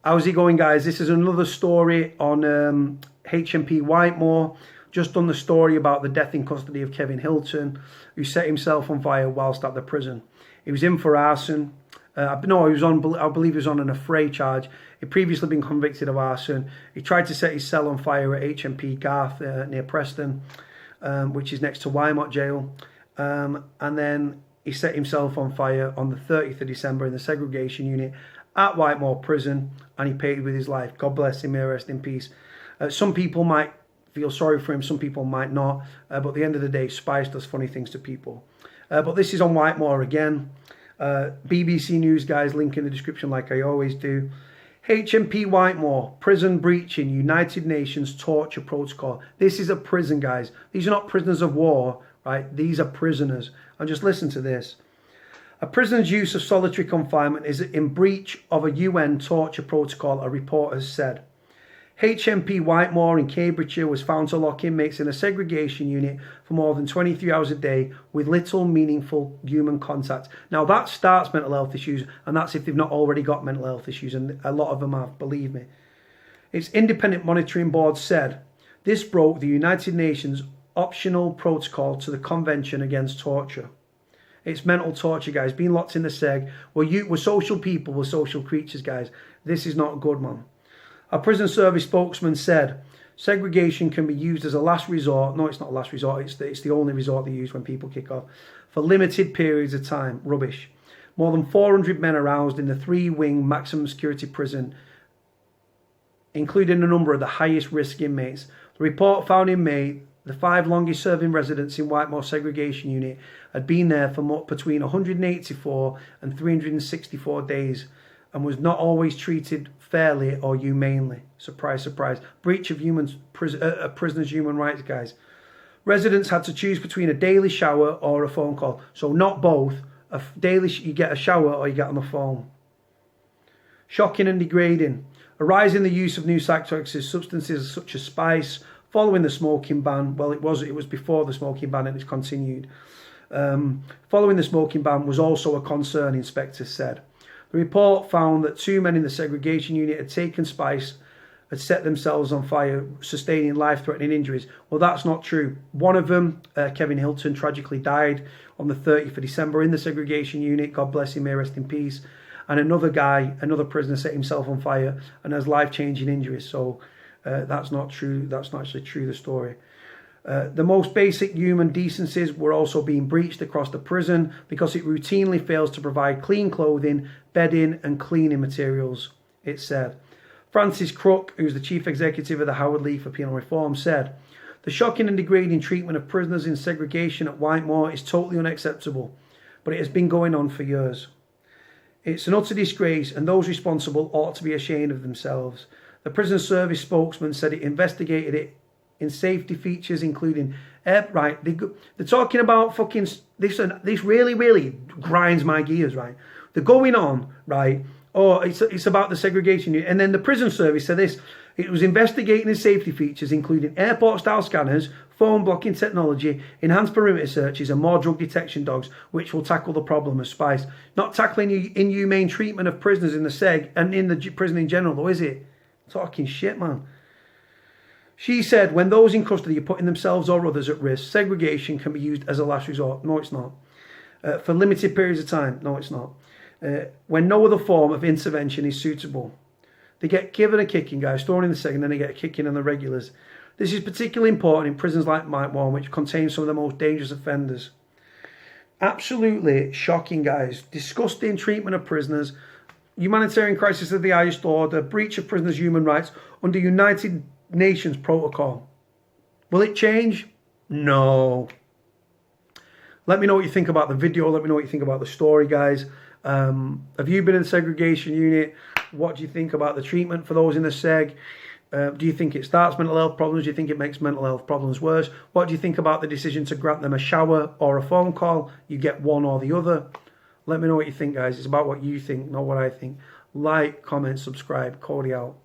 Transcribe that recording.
How's it going, guys? This is another story on HMP Whitemoor. Just done the story about the death in custody of Kevin Hilton, who set himself on fire whilst at the prison. He was in for arson. No, he was on, I believe he was on an affray charge. He'd previously been convicted of arson. He tried to set his cell on fire at HMP Garth near Preston, which is next to Whitemoor Jail. And then he set himself on fire on the 30th of December in the segregation unit at Whitemoor Prison, and he paid with his life. God bless him, may he rest in peace. Some people might feel sorry for him, some people might not, but at the end of the day, spice does funny things to people. But this is on Whitemoor again. BBC News, guys, link in the description like I always do. HMP Whitemoor, prison breaching United Nations torture protocol. This is a prison, guys. These are not prisoners of war, right? These are prisoners. And just listen to this. A prisoner's use of solitary confinement is in breach of a UN torture protocol, a report has said. HMP Whitemoor in Cambridgeshire was found to lock inmates in a segregation unit for more than 23 hours a day with little meaningful human contact. Now that starts mental health issues, and that's if they've not already got mental health issues, and a lot of them have, believe me. Its independent monitoring board said this broke the United Nations optional protocol to the Convention Against Torture. It's mental torture, guys. Being locked in the seg. We're social people. We're social creatures, guys. This is not good, man. A prison service spokesman said, segregation can be used as a last resort. No, it's not a last resort. It's the only resort they use when people kick off. For limited periods of time. Rubbish. More than 400 men are housed in the 3-wing maximum security prison, including a number of the highest risk inmates. The report found in May the 5 longest serving residents in Whitemoor segregation unit had been there for between 184 and 364 days and was not always treated fairly or humanely. Surprise, surprise. Breach of a prisoner's human rights, guys. Residents had to choose between a daily shower or a phone call. So not both. You get a shower or you get on the phone. Shocking and degrading. A rise in the use of new psychoactive substances such as spice, following the smoking ban. Well, it was before the smoking ban and it's continued. Following the smoking ban was also a concern, inspectors said. The report found that 2 men in the segregation unit had taken spice, had set themselves on fire, sustaining life-threatening injuries. Well, that's not true. One of them, Kevin Hilton, tragically died on the 30th of December in the segregation unit. God bless him, may he rest in peace. And another prisoner set himself on fire and has life-changing injuries. So that's not true. That's not actually true, the story. The most basic human decencies were also being breached across the prison because it routinely fails to provide clean clothing, bedding and cleaning materials, it said. Francis Crook, who's the chief executive of the Howard League for Penal Reform, said, the shocking and degrading treatment of prisoners in segregation at Whitemoor is totally unacceptable, but it has been going on for years. It's an utter disgrace and those responsible ought to be ashamed of themselves. The prison service spokesman said it investigated it in safety features, including right. They're talking about fucking this, and this really grinds my gears. Right, they're going on right. Oh, it's about the segregation unit, and then the prison service said this. It was investigating the safety features, including airport-style scanners, phone blocking technology, enhanced perimeter searches, and more drug detection dogs, which will tackle the problem of spice. Not tackling inhumane treatment of prisoners in the seg and in the prison in general, though, is it? Talking shit, man. She said, when those in custody are putting themselves or others at risk, segregation can be used as a last resort. No, it's not. For limited periods of time. No, it's not. When no other form of intervention is suitable. They get given a kicking, guys, thrown in the seg, and then they get a kicking on the regulars. This is particularly important in prisons like Whitemoor, which contain some of the most dangerous offenders. Absolutely shocking, guys. Disgusting treatment of prisoners. Humanitarian crisis of the highest order. Breach of prisoners' human rights under United Nations protocol. Will it change? No. Let me know what you think about the video. Let me know what you think about the story, guys. Have you been in the segregation unit? What do you think about the treatment for those in the seg? Do you think it starts mental health problems? Do you think it makes mental health problems worse? What do you think about the decision to grant them a shower or a phone call? You get one or the other. Let me know what you think, guys. It's about what you think, not what I think. Like, comment, subscribe. Cody out.